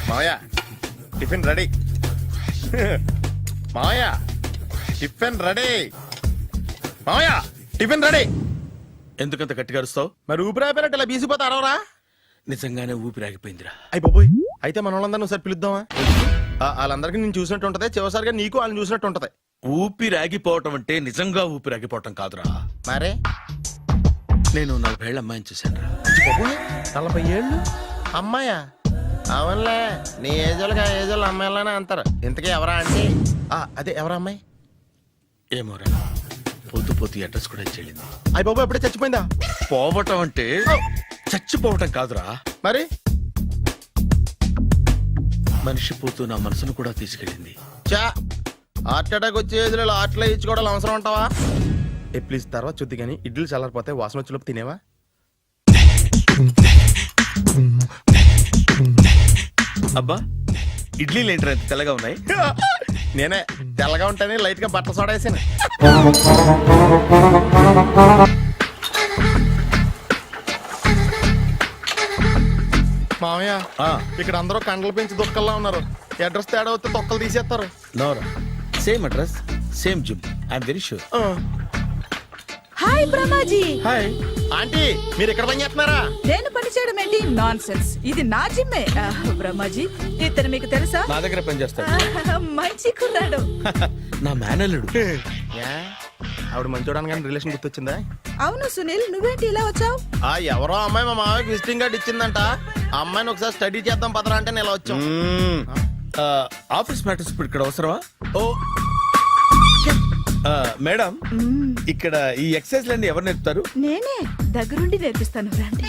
మావయ్య tiffin ready. మావయ్య tiffin ready. మావయ్య టిఫిన్ రెడీ. ఎందుకంత గట్టిగా అరుస్తావు? మరి ఊపిరాయిపోయినట్టు ఇలా బీసిపోతే అరవరా? నిజంగానే ఊపిరాగిపోయిందిరా. అయ్యి బాబోయ్, అయితే మన వాళ్ళందరినీ ఒకసారి పిలుద్దామా? వాళ్ళందరికీ నేను చూసినట్టు ఉంటది, చివరిసారిగా నీకు వాళ్ళని చూసినట్టు ఉంటది. ఊపిరాగిపోవటం అంటే నిజంగా ఊపిరాగిపోవటం కాదురా. మరే నేను 40 ఏళ్ల అమ్మాయిని చూశాను రా. 40 ఏళ్ళు అమ్మాయా? అవునులే, నీ ఏజోళ్ళకి ఆ ఏజోళ్ళు అమ్మాయిలానే అంటారు. ఇంతకీ ఎవరా అంటే? అదే ఎవరా అమ్మాయి? ఏమోరా, పోతూ పోతూ అడ్రస్ కూడా చెల్లింది. అయ్యి బాబు ఎప్పుడే చచ్చిపోయిందా? పోవటం అంటే చచ్చిపోవటం కాదురా, మరి మనిషి పోతూ నా మనసును కూడా తీసుకెళ్ళింది. చా, హార్ట్ అటాక్ వచ్చే ఏజ్లో హార్ట్లో ఇచ్చుకోవడం అవసరం ఉంటావా? ప్లీజ్ తర్వాత చూద్ది కానీ ఇడ్లీ చల్లారిపోతే వాసన వచ్చేలోపు తినేవా? అబ్బా, ఇడ్లీలు ఏంట్రా ఇంత తెల్లగా ఉన్నాయి? నేనే తెల్లగా ఉంటానే లైట్ గా బట్టలు సోడేసాను. మామయ్య, ఇక్కడ అందరూ కండలు పెంచి దుక్కల్లా ఉన్నారు. అడ్రస్ తేడా వస్తే తొక్కలు తీసేస్తారు. నోరా, same address, same gym. I'm very sure. Hi Brahmaji. Hi aunty, మీరు ఇక్కడ పని చేస్తున్నారా? నేను పని చేయడం ఏంటి? Nonsense. ఇది నా జిమ్మే. బ్రహ్మాజీ, ఇతను మీకు తెలుసా? నా దగ్గర పని చేస్తాడు. మంచి కుర్రాడు. నా మేనల్లుడు. ఆవిడ మంచోడానికి కానీ రిలేషన్ గుర్తొచ్చిందా? అవును సునీల్, నువ్వేంటి ఇలా వచ్చావు? ఎవరో అమ్మాయి మా మామయ్యకి విజిటింగ్ కార్డు ఇచ్చిందంట. ఆ అమ్మాయిని ఒకసారి స్టడీ చేద్దాం పదరా అంటే నేను ఇలా వచ్చాం. ఆఫీస్ మ్యాటర్స్ ఇప్పుడు ఇక్కడ అవసరమా? ఓ మేడం, ఇక్కడ ఈ ఎక్సర్సైజ్ లన్నీ ఎవరు నేర్పుతారు? నేనే దగ్గరుండి నేర్పిస్తాను, రండి.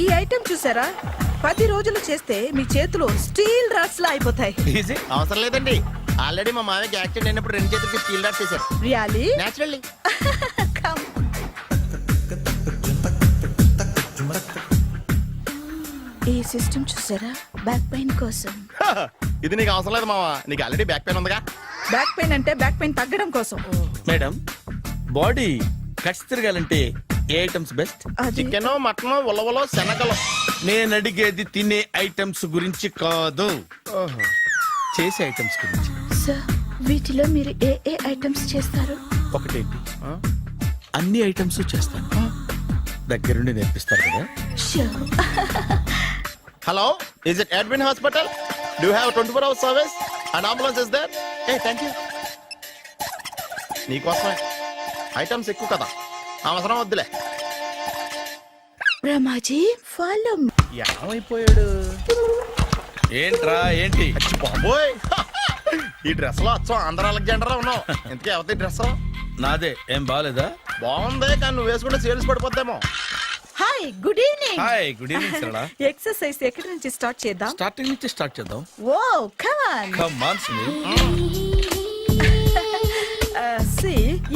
ఈ ఐటెం చూసారా? 10 రోజులు చేస్తే మీ చేతులు స్టీల్ రాట్స్ లా అయిపోతాయి. అవసరం లేదండి, ఆల్రెడీ మా మామయ్యకి యాక్సిడెంట్ అయినప్పుడు 2 చేతులకి స్టీల్ డాట్ చేశారు. రియల్లీ? నేచురల్లీ. కమ్. ఈ సిస్టమ్ చూసారా? బ్యాక్ పెయిన్ కోసం. ఇది నీకు అవసరం లేదు మావా, నీకు ఆల్రెడీ బ్యాక్ పెయిన్ ఉందిగా. బ్యాక్ పెయిన్ అంటే బ్యాక్ పెయిన్ తగ్గడం కోసం. మేడం, బాడీ కట్స్ తిరగాలంటే ఏ ఐటమ్స్ బెస్ట్? చికెన్, మటన్, ఉలవలో, శనగలు. నేను అడిగేది తినే ఐటమ్స్ గురించి కాదు, చేసే ఐటమ్స్ గురించి. సార్, వీటిలో మీరు ఏ ఏ ఐటమ్స్ చేస్తారు? ఒకటేంటి, అన్ని ఐటమ్స్ చేస్తాను. దగ్గరుండి నేర్పిస్తారు కదా. Hello, is it admin hospital? Do you have 24 hours service and ambulance is there? Thank you. నీకోసమే. ఐటమ్స్ ఎక్కువ కదా, అవసరం వద్దులే. రమాజీ, ఫాలో. ఏమైపోయాడు? ఏంట్రా ఏంటి? బాబోయ్, ఈ డ్రెస్ లో వచ్చాం ఆంధ్ర అలెగ్జాండర్ ఉన్నావు. ఇంతకీ ఎవరి డ్రెస్? నాదే. ఏం బాగాలేదా? బాగుంది, కానీ నువ్వు వేసుకుంటే సేల్స్ పడిపోద్దేమో. Hi, good evening. Hi, good evening Sarala. Exercise ఎక్కడి నుంచి స్టార్ట్ చేద్దాం? స్టార్టింగ్ నుంచి స్టార్ట్ చేద్దాం. Oh come on. Come on Sunil.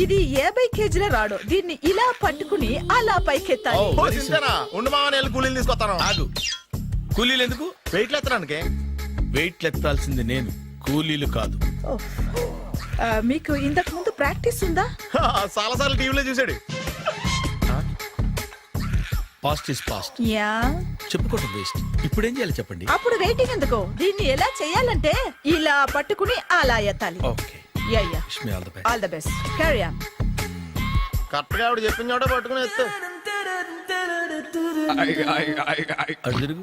ఇది 50 కేజీల రాడు. దీన్ని ఇలా పట్టుకుని అలా పైకెత్తాలి. ఉండు మామ, నేను కూలీలు తీసుకొస్తాను. ఆగు, కూలీలు ఎందుకు? వెయిట్ ఎత్తడానికి. వెయిట్ ఎత్తాల్సింది నేను, కూలీలు కాదు. మీకు ఇంతకు ముందు ప్రాక్టీస్ ఉందా? చాలా సార్లు టీవీలో చూసాడు. Past is past. యా, చెప్పుకోవడం వేస్ట్. ఇప్పుడు ఏం చేయాలి చెప్పండి. అప్పుడు వెయిటింగ్ ఎందుకు? దీన్ని ఎలా చేయాలంటే ఇలా పట్టుకుని అలా ఎత్తాలి. Okay, ya ya, wish me all the best. All the best. Carry on. Correct గా ఆవిడ చెప్పిన చోట పట్టుకుని ఎత్తు. అటు తిరుగు,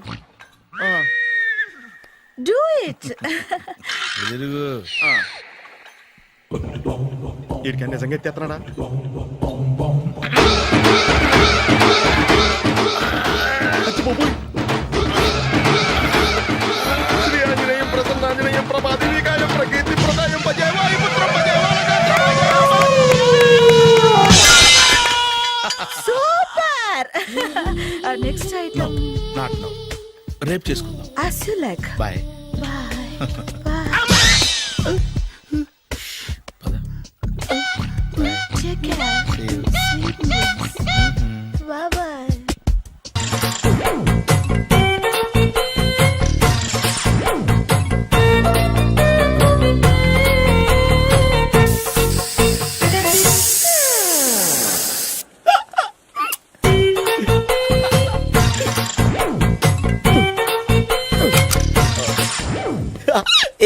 డూ ఇట్. అటు తిరుగు. వీడికి నిజంగా ఎత్తేస్తున్నాడా? శ్రీ ఆంజనేయం ప్రసన్నాంజనేయం ప్రభాదేవికాయం ప్రకీర్తి ప్రదాయం భజేవాయు పుత్రం super. Next item not now, రేపు చేసుకుందాం. as you like. Bye. Bye. Bye. Take care. Sweet dreams. Bye bye.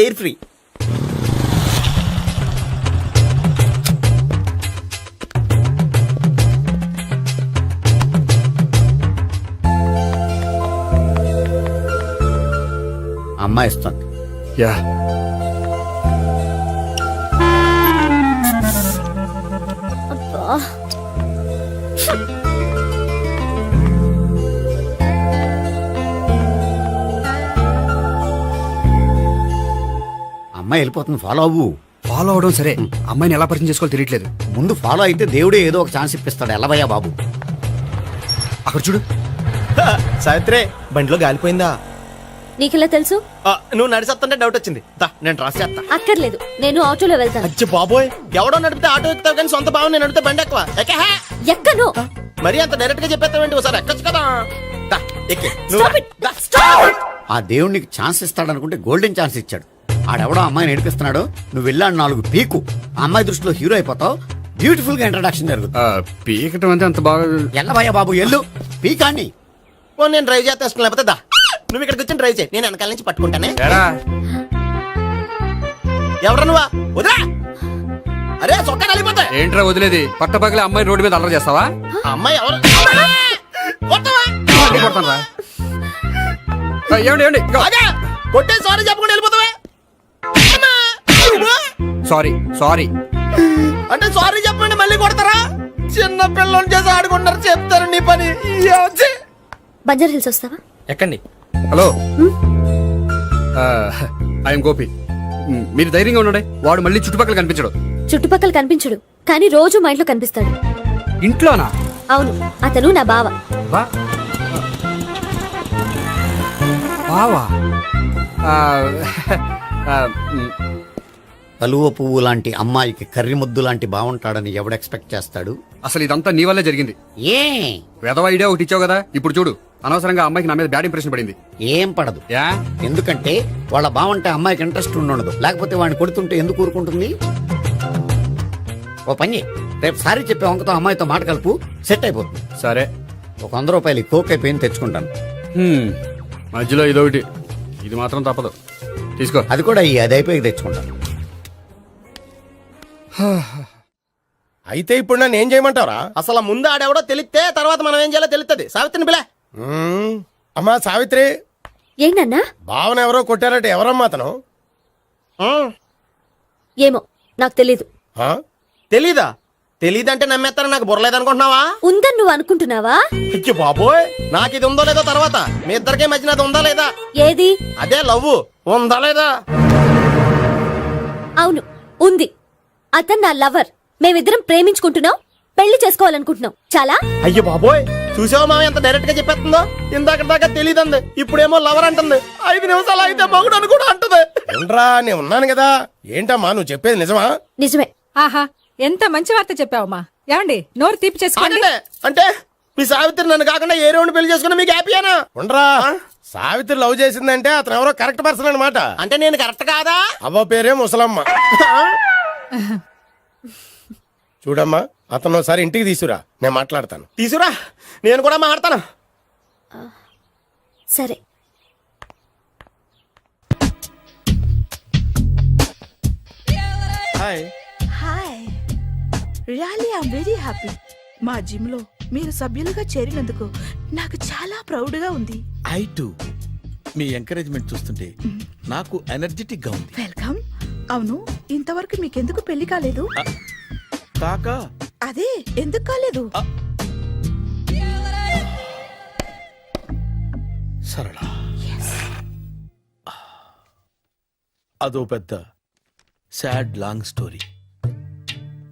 Air free. అమ్మాయి ఇస్తుంది. యా అమ్మాయి వెళ్ళిపోతుంది, ఫాలో అవ్వు. ఫాలో అవడం సరే, అమ్మాయిని ఎలా పరిచయం చేసుకోవాలో తెలియట్లేదు. ముందు ఫాలో అయితే దేవుడే ఏదో ఒక ఛాన్స్ ఇప్పిస్తాడు. ఎల్లవయ్యా బాబు. అక్కడ చూడు. సావిత్రి బండిలో గాలిపోయిందా? నీకెలా తెలుసు? నువ్వు నడిచేస్తుంటే డౌట్ వచ్చింది. దా, నేను ట్రాస్ చేస్తా. అక్కర్లేదు, నేను ఆటోలో వెళ్తాను. అచ్చి బాబోయ్, ఎవడో నడిపితే ఆటో ఎక్కుతావు కానీ సొంత భావం నేను నడిపితే బండి ఎక్కువ. ఎక్కే. ఎక్కను. మరి అంత డైరెక్ట్ గా చెప్పేస్తావేంటి? ఒకసారి ఎక్కొచ్చు కదా. దా, ఎక్కే. నువ్వు Stop రా. it. దా. Stop it. ఆ దేవుడికి ఛాన్స్ ఇస్తాడనుకుంటే గోల్డెన్ ఛాన్స్ ఇచ్చాడు. ఆడెవడో అమ్మాయిని నడిపిస్తున్నాడు, నువ్వు వెళ్ళాడు 4 పీకు. ఆ అమ్మాయి దృష్టిలో హీరో అయిపోతావు. బ్యూటిఫుల్ గా ఇంట్రడక్షన్ జరుగుతుంది. పీకటం అంటే అంత బాగా. ఎల్లవయ్యా బాబు, ఎల్లు పీకాన్ని. ఓ, నేను డ్రైవ్ చేస్తాను. లేకపోతే దా, నువ్వు ఇక్కడికి వచ్చి డ్రైవ్ చేయి, నేను వెనకాల నుంచి పట్టుకుంటానే. ఎరా ఎవరు నువ్వా? వదిలా. అరే చొక్కా కలిపోతా. ఏంట్రా వదిలేది? పట్టపగలే అమ్మాయి రోడ్డు మీద అల్లరి చేస్తావా? అమ్మాయి ఎవరు? కొడతావా? అడ్డు కొడతానురా. ఏమండి ఏమండి? అదే కొట్టే సారీ చెప్పకుండా వెళ్ళిపోతావా? Sorry sorry. అంటే సారీ చెప్పండి మళ్ళీ కొడతారా? చిన్న పిల్లలు చేసి ఆడుకుంటారు, చెప్తారు నీ పని. బంజారా హిల్స్ వస్తావా? ఎక్కండి. Hello, I'm Gopi. మీరు ధైర్యంగా ఉండండి. వాడు మళ్ళీ చుట్టుపక్కల కనిపించడు. చుట్టుపక్కల కనిపించడు, కానీ రోజు మా ఇంట్లో కనిపిస్తాడు. ఇంట్లోనా? అవును, అతను నా బావ. బా- బావా? ఆ, ఆ, కలువ పువ్వు లాంటి అమ్మాయికి కర్రి ముద్దు లాంటి బాగుంటాడని ఎవడు ఎక్స్పెక్ట్ చేస్తాడు? అసలు ఇదంతా నీ వల్లే జరిగింది. ఏ వెధవ ఐడియా ఒకటి ఇచ్చావు కదా, ఇప్పుడు చూడు. అనవసరంగా అమ్మాయికి నా మీద బ్యాడ్ ఇంప్రెషన్ పడింది. ఏం పడదు. యా, ఎందుకంటే వాళ్ళ బాగుంటే అమ్మాయికి ఇంట్రెస్ట్ ఉండదు. లేకపోతే వాడిని కొడుతుంటే ఎందుకు ఊరుకుంటుంది? ఓ పని, రేపు సారీ చెప్పే వంకతో అమ్మాయితో మాట కలుపు, సెట్ అయిపోతుంది. సరే. ఒక 100 రూపాయలు కోక్ అయిపోయింది, తెచ్చుకుంటాను. మధ్యలో ఇదొకటి, ఇది మాత్రం తప్పదు. తీసుకో. అది కూడా అది అయిపోయి తెచ్చుకుంటాను. అయితే ఇప్పుడు నన్ను ఏం చేయమంటారా? అసలు ముందు ఆడెవడో తెలిస్తే తర్వాత మనం ఏం చేయాలో తెలుస్తుంది. సావిత్రిని పిల్ల. అమ్మా సావిత్రి, ఏంటన్నా? భావన ఎవరో కొట్టారట. ఎవరమ్మా అతను? ఏమో, నాకు తెలీదు. ఆ? తెలీదా? తెలీదంటే నమ్మేస్తారని నాకు బుర్రలేదనుకుంటున్నావా? ఉందని నువ్వు అనుకుంటున్నావా? అయ్యో బాబోయ్, నాకు ఇది ఉందో లేదో తర్వాత. మీ ఇద్దరికే మధ్యన అది ఉందా లేదా? ఏది? అదే లవ్ ఉందా లేదా? అవును, ఉంది. అతను నా లవర్. మేమిద్దరం ప్రేమించుకుంటున్నాం, పెళ్లి చేసుకోవాలనుకుంటున్నాం. చాలా. అయ్యో బాబోయ్, చూసావా మామ ఎంత డైరెక్ట్ గా చెప్పేస్తుందో? ఇందాక దాకా తెలియదండి, ఇప్పుడేమో లవర్ అంటుంది. 5 నిమిషాలు అయితే మగుడు అని కూడా అంటుంది. ఏంట్రా, నేను ఉన్నాను కదా. ఏంటమ్మా నువ్వు చెప్పేది నిజమా? నిజమే. ఆహా, ఎంత మంచి వార్త చెప్పావమ్మా. ఏమండి, నోరు తీపి చేసుకోండి. అంటే మీ సావిత్రి నన్ను కాకుండా ఏ రౌండ్ పెళ్లి చేసుకున్నా మీకు హ్యాపీయేనా? ఉండరా, సావిత్రి లవ్ చేసిందంటే అతను ఎవరో కరెక్ట్ పర్సన్ అనమాట. అంటే నేను కరెక్ట్ కాదా? అవ్వ పేరే ముసలమ్మ. చూడమ్మా, అతను ఒకసారి ఇంటికి తీసుకురా, నేను మాట్లాడతాను. తీసురా, నేను కూడా మాట్లాడతాను. సరే. Hi. Hi, really I'm very happy. మా జిమ్ లో మీరు సభ్యులుగా చేరినందుకు నాకు చాలా ప్రౌడ్ గా ఉంది. ఐ టు మీ ఎంకరేజ్మెంట్ చూస్తుంటే నాకు ఎనర్జెటిక్ గా ఉంది. వెల్కమ్. అవును, ఇంతవరకు మీకెందుకు పెళ్లి కాలేదు? కాకా అదే, ఎందుకు కాలేదు? సరళ, అదో పెద్ద సాడ్ లాంగ్ స్టోరీ.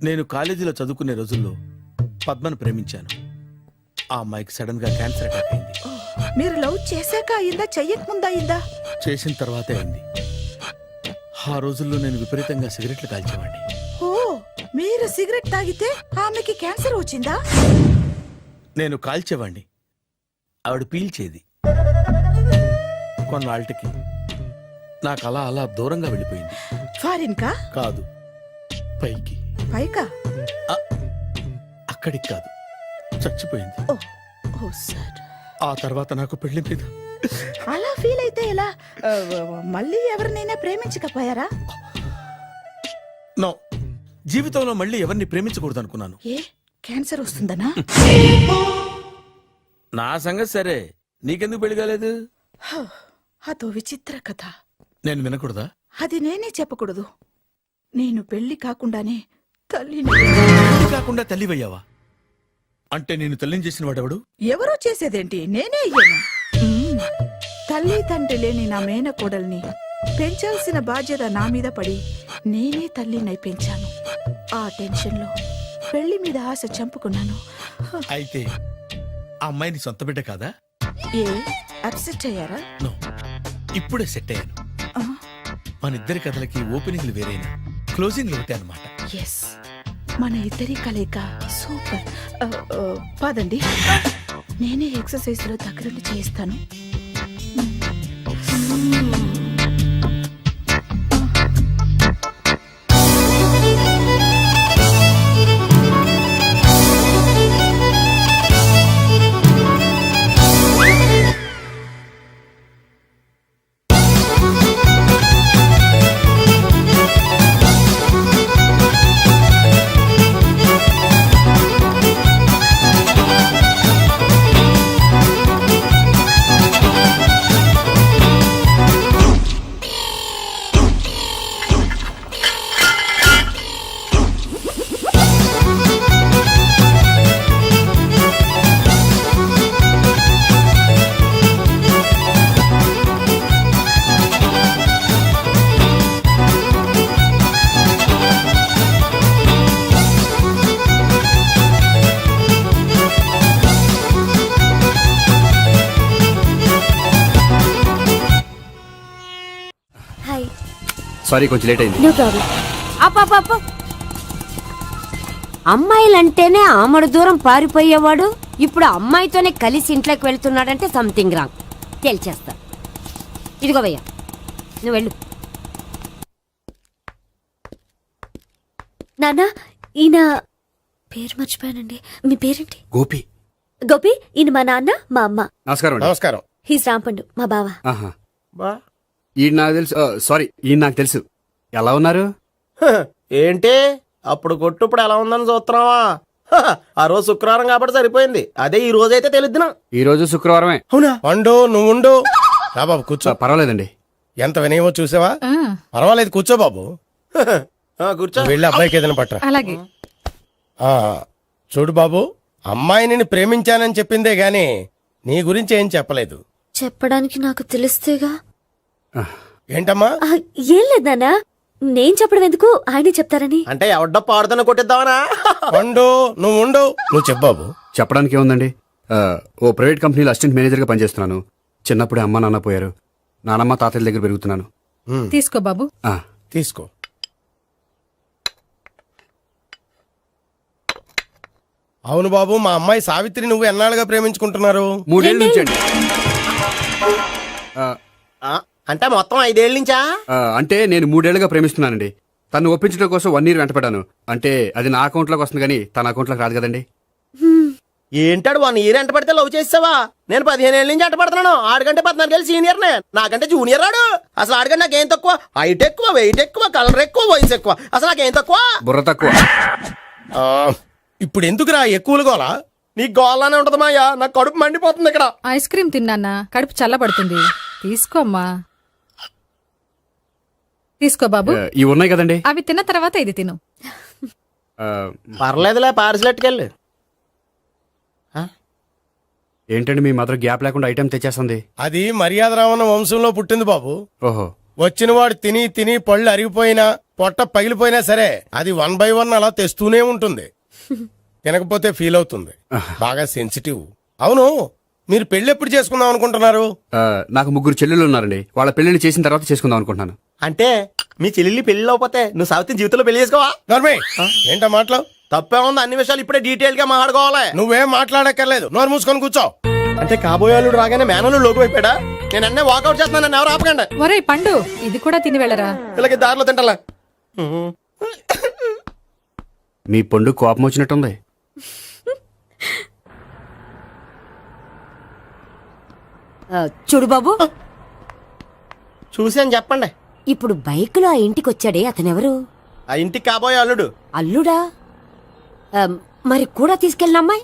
నేను కాలేజీలో చదువుకునే రోజుల్లో పద్మను ప్రేమించాను. ఆ అమ్మాయికి సడన్ గా క్యాన్సర్ అటాక్ అయింది. మీరు లవ్ చేశాక అయిందా, చెయ్యక ముందా అయిందా? చేసిన తర్వాతే అయింది. ఆ రోజుల్లో నేను విపరీతంగా సిగరెట్లు కాల్చేవాడిని. ఓ, మీరు సిగరెట్ తాగితే ఆమెకి క్యాన్సర్ వచ్చిందా? నేను కాల్చేవాణ్ణి, ఆవిడ పీల్చేది. కొన్నాళ్ళకి నాకు అలా అలా దూరంగా వెళ్ళిపోయింది. ఫారిన్ కా? కాదు, పైకి. పైకా? అక్కడికి కాదు, చచ్చిపోయింది. ఓ, ఓ సార్. ఆ తర్వాత నాకు పెళ్లి మీద అలా ఫీల్ అయితే ఎలా? మళ్ళీ ఎవరినైనా ప్రేమించకపోయారా? నో, జీవితంలో మళ్ళీ ఎవరిని ప్రేమించకూడదు అనుకున్నాను. ఏ క్యాన్సర్ వస్తుందనా? నా సంగతి సరే, నీకెందుకు పెళ్లి కాలేదు? హ, అదో విచిత్ర కథ. నేను వినకూడదా? అది నేనే చెప్పకూడదు. నేను పెళ్లి కాకుండానే తల్లిని. పెళ్లి కాకుండా తల్లివయ్యావా? అంటే నేను తల్లిని చేసిన వాడెవడు? ఎవరో చేసేదేంటి, నేనే అయ్యాను. తల్లి తండ్రి లేని నా మేనకోడల్ని పెంచాల్సిన బాధ్యత నా మీద పడి నేనే తల్లినై పెంచాను. ఆ టెన్షన్లో పెళ్లి మీద ఆశ చంపుకున్నాను. అయితే ఆ అమ్మాయిని సొంత బిడ్డ కాదా? ఏ అప్సెట్ అయ్యారా? నో, ఇప్పుడే సెట్ అయ్యాను. ఆ, మన ఇద్దరి కథలకి ఓపెనింగ్లు వేరైనా క్లోజింగ్లు ఒకటే అనమాట. ఎస్, మన ఇద్దరి కలయిక సూపర్. పదండి, నేనే ఎక్సర్సైజ్ లో దగ్గరుండి చేయిస్తాను. హాయ్. సారీ, కొంచెం లేట్ అయింది. No problem. అప్ప అమ్మాయిలంటేనే ఆమడు దూరం పారిపోయేవాడు ఇప్పుడు అమ్మాయితోనే కలిసి ఇంట్లోకి వెళ్తున్నాడంటే సంథింగ్ రాంగ్. తేల్చేస్తా. ఇదిగో భయ్యా, నువ్వు వెళ్ళు. నాన్న, ఈయన పేరు మర్చిపోయానండి. మీ పేరేంటి? గోపి. గోపి, ఈయన మా నాన్న, మా అమ్మ. నమస్కారం అండి. నమస్కారం. హీస్ రాంపండు, మా బావ. ఆహా. బా ఈయన నాకు తెలుసు. సారీ, ఈయన నాకు తెలుసు. ఎలా ఉన్నారు? హ, ఏంటి అప్పుడు కొట్టు ఇప్పుడు ఎలా ఉందని చూస్తున్నావా? హ, ఆ రోజు శుక్రవారం కాబట్టి సరిపోయింది. అదే ఈ రోజు అయితే తెలిద్దునా. ఈ రోజు శుక్రవారమే. అవునా? పండు నువ్వు ఉండు. రా బాబు కూర్చో. పర్వాలేదండి. ఎంత వినయమో చూసావా? పర్వాలేదు, కూర్చో బాబు. కూర్చో. నువ్వు వెళ్ళి అబ్బాయికి ఏదైనా పట్టరా. అలాగే. ఆ, చూడు బాబు, అమ్మాయి నిన్ను ప్రేమించానని చెప్పిందే గాని నీ గురించి ఏం చెప్పలేదు. చెప్పడానికి నాకు తెలిస్తేగా. ఏంటమ్మా? ఆ, ఏం లేదు నాన్న, నేను చెప్పడం ఎందుకు, ఆయనే చెప్తారని. అంటే ఎవడ్డో పాడుతున్న కొట్టిద్దామనా? పండు నువ్వు ఉండు. నువ్వు చెప్పు బాబు. చెప్పడానికి ఏముందండి, ఓ ప్రైవేట్ కంపెనీలో అసిస్టెంట్ మేనేజర్గా పనిచేస్తున్నాను. చిన్నప్పుడే అమ్మ నాన్న పోయారు. నానమ్మ తాతయ్య దగ్గర పెరుగుతున్నాను. తీసుకో బాబు. ఆ, తీసుకో. అవును బాబు, మా అమ్మాయి సావిత్రి నువ్వు ఎన్నాళ్ళుగా ప్రేమించుకుంటున్నారు? 3 ఏళ్ళ నుంచి అండి. ఆ, అంటే మొత్తం 5 ఏళ్ళ నుంచా? అంటే నేను 3 ఏళ్ళుగా ప్రేమిస్తున్నానండి. తను ఒప్పించడం కోసం 1 year వెంటపడ్డాను. అంటే అది నా అకౌంట్లోకి వస్తుంది కానీ తన అకౌంట్లోకి రాదు కదండి. ఏంటాడు 1 year ఎంట పడితే లవ్ చేసావా? నేను 15 ఏళ్ళ నుంచి ఎంట పడుతున్నాను. ఆడికంటే 14 ఏళ్ళు సీనియర్నే, నాకంటే జూనియర్ రాడు. అసలు ఆడికంటే నాకేం తక్కువ? హైట్ ఎక్కువ, వెయిట్ ఎక్కువ, కలర్ ఎక్కువ, వయసు ఎక్కువ. అసలు నాకేం తక్కువ? బుర్ర తక్కువ. ఆ, ఇప్పుడు ఎందుకురా ఎక్కువలు గోలా? నీకు గోల్లానే ఉంటది మాయా, నాకు కడుపు మండిపోతుంది ఇక్కడ. ఐస్ క్రీమ్ తిన్నానా, కడుపు చల్లబడుతుంది. తీసుకోమ్మా. తీసుకో బాబు. ఇవి ఉన్నాయి కదండి. అవి తిన్న తర్వాత ఇది తిను. ఆ, పర్లేదులే, పార్సిలెట్కెళ్ళి. ఏంటండి మీ మదర్ గ్యాప్ లేకుండా ఐటెం తెచ్చేస్తుంది? అది మర్యాద రావణ వంశంలో పుట్టింది బాబు. ఓహో. వచ్చినవాడు తిని తిని పళ్ళు అరిగిపోయినా పొట్ట పగిలిపోయినా సరే అది 1 by 1 అలా తెస్తూనే ఉంటుంది. తినకపోతే ఫీల్ అవుతుంది. బాగా సెన్సిటివ్. అవును, మీరు పెళ్లి ఎప్పుడు చేసుకుందాం అనుకుంటున్నారు? నాకు 3 చెల్లెళ్ళు ఉన్నారండి. వాళ్ళ పెళ్లిని చేసిన తర్వాత చేసుకుందాం అనుకుంటున్నాను. అంటే మీ చెల్లెల్ని పెళ్లి లేకపోతే నువ్వు సావిత్రి జీవితంలో పెళ్లి చేసుకోవా? నోర్మే, ఏంటా మాటలు? తప్పే ఉంది, అన్ని విషయాలు ఇప్పుడే డీటెయిల్ గా మాట్లాడుకోవాలి. నువ్వేం మాట్లాడక్కర్లేదు, నోరు మూసుకొని కూర్చో. అంటే కాబోయే వాళ్ళు రాగానే మేనలు లోకి అయిపోయాడా? నేను అన్నీ వాకౌట్ చేస్తున్నాను, నన్ను ఎవరు ఆపకండి. ఒరే పండు, ఇది కూడా తిని వెళ్ళరా. వీళ్ళకి దారిలో తింటలే. మీ పండు కోపం వచ్చినట్టుంది. చూడు బాబు, చూసాను చెప్పండి. ఇప్పుడు బైక్లో ఆ ఇంటికి వచ్చాడే అతనెవరు? ఆ ఇంటికి కాబోయే అల్లుడు. అల్లుడా? మరి కూడా తీసుకెళ్ళిన అమ్మాయి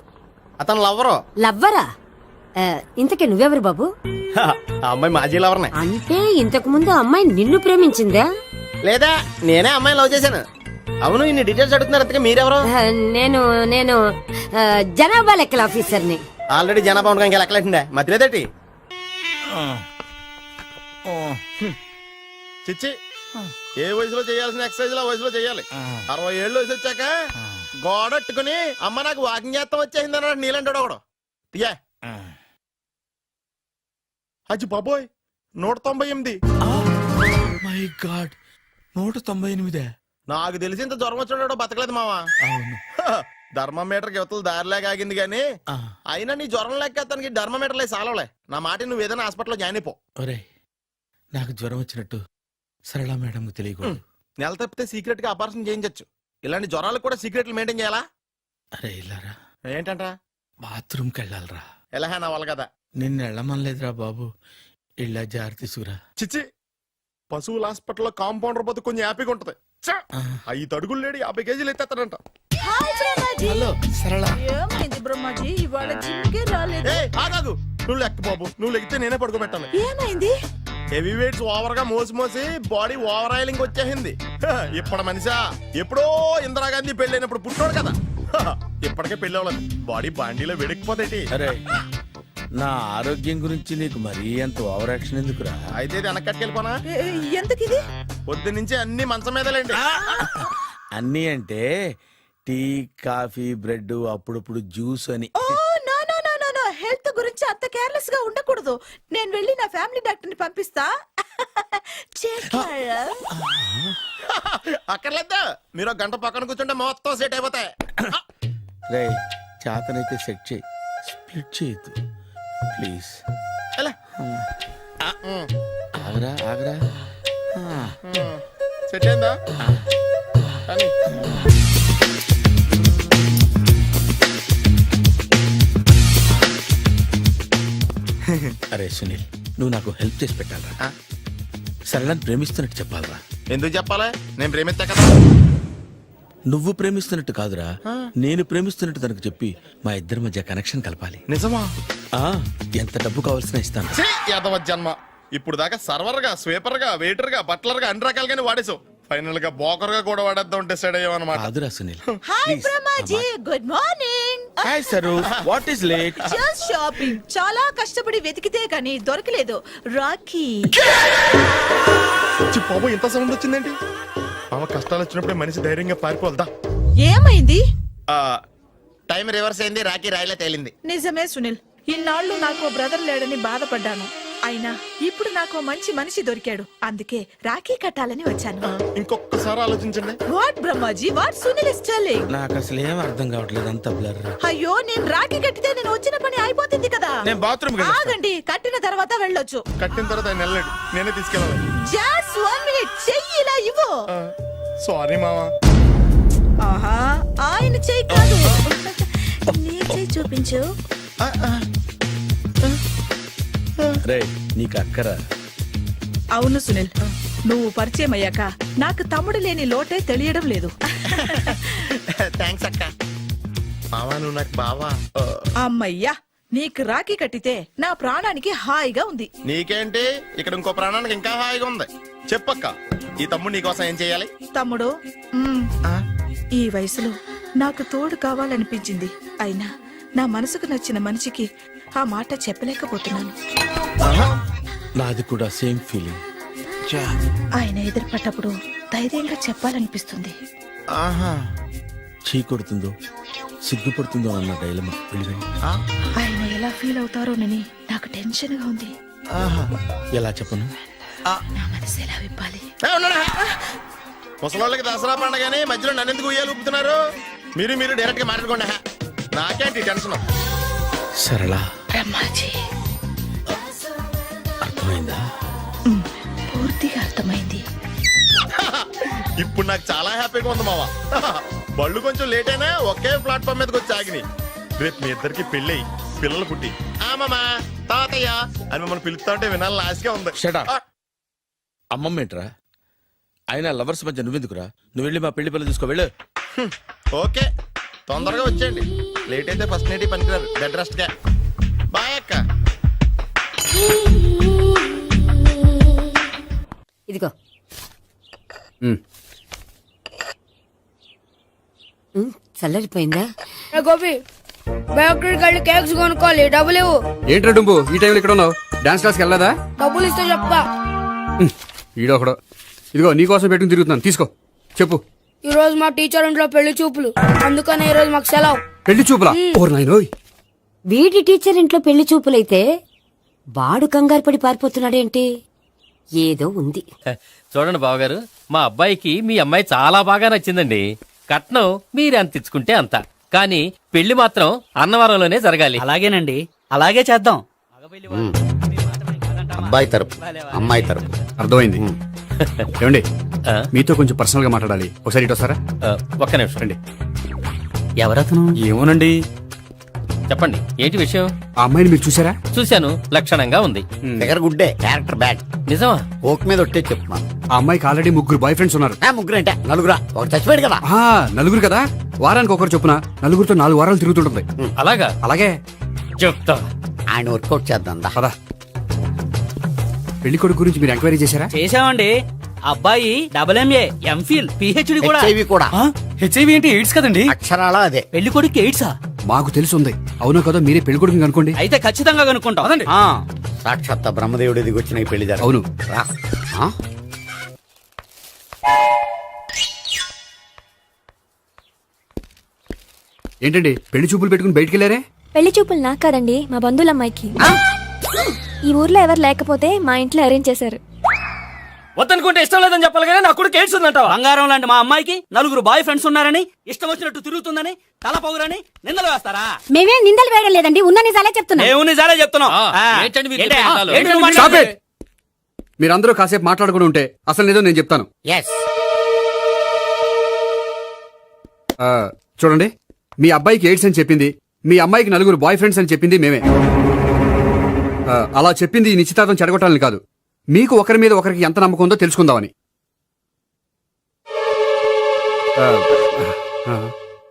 అతను లవ్వరు. లవ్వరా? ఇంతకీ నువ్వెవరు బాబు? ఆ అమ్మాయి మాజీ లవర్నే. అంటే ఇంతకు ముందు ఆ అమ్మాయి నిన్ను ప్రేమించిందా? లేదా నేనే అమ్మాయిని లవ్ చేశాను. అవును, ఇన్ని డీటెయిల్స్ అడుగుతున్నారు. అంతగా మీరెవరు? నేను నేను జనాభా లెక్కల ఆఫీసర్ని. ఆల్రెడీ జనాభా ఉండగా ఇంకా లెక్కలేటండే మధ్యలేదేటి. చిచ్చి, ఏ వయసులో చేయాల్సిన ఎక్సర్సైజ్ ఆ వయసులో చేయాలి. 60 ఏళ్ళు వయసు వచ్చాక గోడట్టుకుని అమ్మ నాకు వాకింగ్ చేస్తాం వచ్చేసింది అన్నాడు నీలంటాడు ఒకడు. తీయా అచ్చి బాబోయ్, 198. My God, 198. నాకు తెలిసి ఇంత జ్వరం వచ్చాడో బతకలేదు మావా. అవును. ధర్మమీటర్ యువతలు దారిలాగా ఆగింది గానీ అయినా నీ జ్వరం లెక్క అతనికి ధర్మమీటర్లే సాలవలే. నా మాట నువ్వు ఏదైనా హాస్పిటల్లో జాయిన్ అయిపో. ఒరే, నాకు జ్వరం వచ్చినట్టు సరళ మేడంకు తెలియకూడదు. నెల తప్పితే సీక్రెట్ గా ఆపరేషన్ చేయించచ్చు. ఇలాంటి జ్వరాలకు కూడా సీక్రెట్లు మెయింటైన్ చేయాలా? అరే ఇల్లారా, ఏంటంట? బాత్రూమ్కి వెళ్ళాలరా. ఎలా నా వాళ్ళ కదా. నిన్ను వెళ్ళమనలేదురా బాబు, ఇళ్ళ జారి తీసుకురా. చిచ్చి, పశువుల హాస్పిటల్లో కాంపౌండర్ బతు కొంచెం హ్యాపీగా ఉంటది. 5 అడుగులు లేడి 50 కేజీలు ఎత్తేస్తాడంట. హలో సరళ. ఏమైంది బ్రహ్మాజీ, ఇవాళ జిమ్కే రాలేదు? ఆగాగు, నువ్వు లెక్క బాబు. నువ్వు లెక్కితే నేనే పడుకోబెట్టాలి. ఏమైంది? హెవీ వెయిట్స్ ఓవర్ గా మోసి బాడీ ఓవర్ ఆయిలింగ్ వచ్చేసింది. ఇప్పుడు మనిషా ఎప్పుడో ఇందిరాగాంధీ పెళ్ళైనప్పుడు పుట్టాడు కదా. ఇప్పటికే పెళ్ళి అవ్వలేదు, బాడీ బాండీలో వెడికిపోతేటి. అరే, నా ఆరోగ్యం గురించి నీకు మరీ అంత ఓవర్ యాక్షన్ ఎందుకురా? అయితే ఇది వెనక్కట్టుకెళ్ళిపోనా? ఎందుకిది? పొద్దు నుంచి అన్ని మంచం మీదలేండి. అన్నీ అంటే టీ, కాఫీ, బ్రెడ్, అప్పుడప్పుడు జ్యూస్ అని. Oh no no no no no, health గురించి అంత కేర్లెస్ గా ఉండకూడదు. నేను వెళ్ళి నా ఫ్యామిలీ డాక్టర్ ని పంపిస్తా. అక్కర్లేద్దా, మీరు 1 గంట పక్కన కూర్చుంటే మొత్తం సెట్ అయిపోతాయి. రే, చేతనైతే సెట్ చేయి, స్ప్లిట్ చేయొద్దు ప్లీజ్. ఎలా? ఆగరా ఆగరా. సెట్ అయిందా? కానీ అరే సునీల్, నువ్వు నాకు హెల్ప్ చేసి పెట్టాలరా. సరళని ప్రేమిస్తున్నట్టు చెప్పాలరా. ఎందుకు చెప్పాలి? నేను ప్రేమిస్తా కదా. నువ్వు ప్రేమిస్తున్నట్టు కాదురా, నేను ప్రేమిస్తున్నట్టు తనకు చెప్పి మా ఇద్దరి మధ్య కనెక్షన్ కలపాలి. నిజమా? ఆ, ఎంత డబ్బు కావాల్సిన ఇస్తాను. యాదవ జన్మ. ఇప్పుడు దాకా సర్వర్ గా, స్వీపర్ గా, వెయిటర్ గా, బట్లర్ గా అన్ని రకాలుగానే వాడేసావు. ఫైనల్ గా బోకర్ గా కూడా వాడేద్దాం డిసైడ్ అయ్యామన్నమాట. కాదురా Sunil. Hi Brahmaji, good morning. Hi sir, what is late? Just shopping. చాలా కష్టపడి వెతికితే కానీ దొరకలేదు. రాఖీ. బాబు, ఇంత సౌండ్ వచ్చిందేంటి? మామ, కష్టాలు వచ్చినప్పుడే మనిషి ధైర్యంగా పారిపోదా. ఏమైంది? టైం రివర్స్ అయింది, రాఖీ రాయిలా తేలింది. నిజమే సునీల్, ఇన్నాళ్ళు నాకు బ్రదర్ లేడని బాధపడ్డాను. అయినా ఇప్పుడు నాకు మంచి మనిషి దొరికాడు. అందుకే రాఖీ కట్టాలని వచ్చాను. ఇంకొకసారి ఆలోచించండి. What Brahmaji, what Sunil is telling? నాకు అసలు ఏం అర్థం కావట్లేదు, అంత బ్లర్. అయ్యో, నేను రాఖీ కట్టితే నేను వచ్చిన పని అయిపోతుంది కదా. నేను బాత్రూమ్ ఆగండి, కట్టిన తర్వాత వెళ్ళొచ్చు. కట్టిన తర్వాత ఆయన వెళ్ళాడు, నేనే తీసుకెళ్ళాలి. జస్ట్ 1 మినిట్, చెయ్యి ఇలా ఇవ్వు. సారీ మావా. ఆహా, ఆయన చెయ్యి కాదు, నీ చెయ్యి చూపించు. రే, నీకు అక్కరా? అవును సునీల్, నువ్వు పరిచయం అయ్యాక నాకు తమ్ముడు లేని లోటే తెలియడం లేదు. థ్యాంక్స్ అక్క. మావా, నువ్వు నాకు బావా. అమ్మయ్యా, నీకు రాఖీ కట్టితే నా ప్రాణానికి హాయిగా ఉంది. నీకేంటి, ఇక్కడ ఇంకో ప్రాణానికి ఇంకా హాయిగా ఉంది. చెప్పక్క, ఈ తమ్ముడు నీకోసం ఏం చేయాలి? తమ్ముడు, ఈ వయసులో నాకు తోడు కావాలనిపించింది. అయినా నా మనసుకు నచ్చిన మనిషికి ఆ మాట చెప్పలేకపోతున్నాను. నాది కూడా సేమ్ ఫీలింగ్. ఆయన ఎదురుపడ్డప్పుడు ధైర్యంగా చెప్పాలనిపిస్తుంది. చీ కొడుతుందో సిగ్గుపడుతుందో అన్న డైలమా. ఆయన ఎలా ఫీల్ అవుతారోనని నాకు టెన్షన్ గా ఉంది. ఎలా చెప్పను? నా మనసు ఎలా విప్పాలి? ముసలోళ్ళకి దసరా పండగని మధ్యలో నన్నెందుకు ఉయ్యాలు ఊపుతున్నారు? మీరు డైరెక్ట్ గా మాట్లాడుకోండి. నాకేంటి టెన్షన్? సరళ, బ్రహ్మాజీ, అర్థమైందా? పూర్తిగా అర్థమైంది. ఇప్పుడు నాకు చాలా హ్యాపీగా ఉంది మావా. బళ్ళు కొంచెం లేట్ అయినా ఒకే ప్లాట్ఫామ్ మీదకి వచ్చి ఆగినాయి. రేపు మీ ఇద్దరికి పెళ్ళి పిల్లలు పుట్టి ఆ అమ్మమ్మ తాతయ్య అని మిమ్మల్ని పిలుస్తా ఉంటే వినాలి లాస్ట్గా ఉంది. Shut up. అమ్మమ్మ ఏంట్రా? అయినా లవర్స్ మధ్య నువ్వెందుకురా? నువ్వు వెళ్ళి మా పెళ్లి పిల్లలు చూసుకో వెళ్ళు. ఓకే తొందరగా వచ్చేయండి, లేట్ అయితే ఫస్ట్ నైట్ పనికిరారు. బెడ్ రెస్ట్ గా. బాయ్ అక్క. ఇదిగో ఉమ్. చల్లరిపోయిందా? గోపి బేకరీకి వెళ్ళి కేక్స్ కొనుక్కోవాలి, డబ్బులు ఇవ్వు. ఏంట్రా డుంబు ఈ టైంలో ఇక్కడ ఉన్నావు? డాన్స్ క్లాస్కి వెళ్ళదా? డబ్బులు ఇస్తే చెప్తా. ఈడొకడు. ఇదిగో నీకోసం పెట్టుకుని తిరుగుతున్నాను, తీసుకో. చెప్పు. ఈ రోజు మా టీచర్ ఇంట్లో పెళ్లి చూపులు, అందుకనే ఈ రోజు మాకు సెలవు. పెళ్లి చూపులా? ఓర్ నాయనోయ్. వీడి టీచర్ ఇంట్లో పెళ్లి చూపులైతే వాడు కంగారు పడి పారిపోతున్నాడేంటి? ఏదో ఉంది. చూడండి బావగారు, మా అబ్బాయికి మీ అమ్మాయి చాలా బాగా నచ్చిందండి. కట్నం మీరు ఎంత ఇచ్చుకుంటే అంత, కానీ పెళ్లి మాత్రం అన్నవరంలోనే జరగాలి. అలాగేనండి, అలాగే చేద్దాం. అబ్బాయి తరపు అమ్మాయి తరపు. అర్థమైంది. ఏమండి ఆ? మీతో కొంచెం పర్సనల్ గా మాట్లాడాలి, ఒకసారి ఇటు వస్తారా? ఒక్క నిమిషం రండి. ఎవరతను? ఏమోనండి. చెప్పండి, ఏంటి విషయం? ఆ అమ్మాయిని మీరు చూసారా? చూశాను, లక్షణంగా ఉంది. ఫిగర్ గుడ్డే, క్యారెక్టర్ బ్యాడ్. నిజమా? ఓక్ మీద ఒట్టే చెప్తున్నాను. ఆ అమ్మాయికి ఆల్రెడీ 3 బాయ్ ఫ్రెండ్స్ ఉన్నారు. ముగ్గురు అంటే నలుగురా, ఒకటి చచ్చిపోయాడు కదా. ఆ, నలుగురు కదా, వారానికి ఒకరు చొప్పున నలుగురితో 4 వారాలు తిరుగుతుంటుంది. అలాగా? అలాగే. చెప్తా. ఆయన వర్కౌట్ చేద్దాం దా. పదా. పెళ్లి కొడుకు గురించి మీరు ఎంక్వైరీ చేశారా? చేసామండి. అబ్బాయి MA, MPhil, PhD కూడా. HIV కూడా. హెచ్ఐవి ఏంటి? ఎయిడ్స్ కదండి. అక్షరాల అదే. పెళ్లి కొడుకు ఎయిడ్సా? మాకు తెలిసి ఉంది. అవునో కదా, మీరే పెళ్లి కొడుకుని అనుకోండి. అయితే ఖచ్చితంగా కనుక్కుంటాం. ఆ. సాక్షాత్ బ్రహ్మదేవుడి దిగి వచ్చిన ఈ పెళ్లి జరగదు. అవును. రా. ఆ? ఏంటండి పెళ్లి చూపులు పెట్టుకుని బయటికి వెళ్ళారే? పెళ్లి చూపులు నాకు కాదండి, మా బంధువుల అమ్మాయికి. ఈ ఊర్లో ఎవరు లేకపోతే మా ఇంట్లో అరేంజ్ చేశారు. వద్దనుకుంటే ఇష్టం లేదని చెప్పాలి కానీ నా కొడుకు ఎయిడ్స్ ఉందంటావా? బంగారం లాంటి మా అమ్మాయికి 4 బాయ్ ఫ్రెండ్స్ ఉన్నారని, ఇష్టం వచ్చినట్టు తిరుగుతుందని, తల పొగరని నిందలు వేస్తారా? మేమే నిందలు వేయడం లేదండి, ఉన్న నిజాలే చెప్తున్నా. మేము నిజాలే చెప్తున్నాం. ఆ, ఆ. ఏంటండి మీరు ఏంటి? చెప్పే నిజాలు? ఏంటి నువ్వు Stop మాట్లాడేది? it! మీరందరూ కాసేపు మాట్లాడుకుని ఉంటే అసలు నిజం నేను చెప్తాను. ఎస్. చూడండి, మీ అబ్బాయికి ఎయిడ్స్ అని చెప్పింది, మీ అమ్మాయికి 4 బాయ్ ఫ్రెండ్స్ అని చెప్పింది మేమే. అలా చెప్పింది ఈ నిశ్చితార్థం చెడగొట్టాలని కాదు, మీకు ఒకరి మీద ఒకరికి ఎంత నమ్మకం ఉందో తెలుసుకుందామని.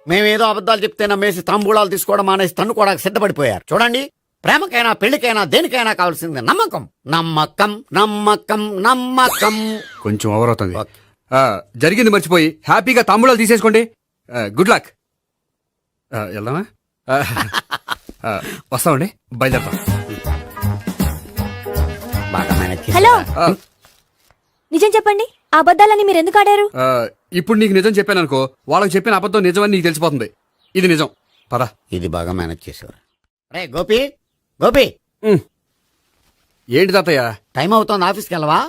మేమేదో అబద్ధాలు చెప్తే నమ్మేసి తాంబూలాలు తీసుకోవడం మానేసి తన్నుకోవడానికి సిద్ధపడిపోయారు. చూడండి, ప్రేమకైనా పెళ్లికైనా దేనికైనా కావాల్సింది నమ్మకం. నమ్మకం నమ్మకం నమ్మకం. కొంచెం ఓవర్ అవుతుంది. జరిగింది మర్చిపోయి హ్యాపీగా తాంబూలాలు తీసేసుకోండి. Good luck. వెళ్దామా? వస్తామండి, బయలుదేరతాం. బాగా మేనేజ్ చేశారు. హలో, నిజం చెప్పండి, ఆ అబద్ధాలని మీరు ఎందుకు ఆడారు? ఇప్పుడు నీకు నిజం చెప్పాను అనుకో, వాళ్ళకి చెప్పిన అబద్ధం నిజమని నీకు తెలిసిపోతుంది. ఇది నిజం. పదా. ఇది బాగా మేనేజ్ చేసేవారు. రే గోపి, గోపి, ఏంటి తాతయ్య? టైం అవుతోంది, ఆఫీస్కి వెళ్ళవా?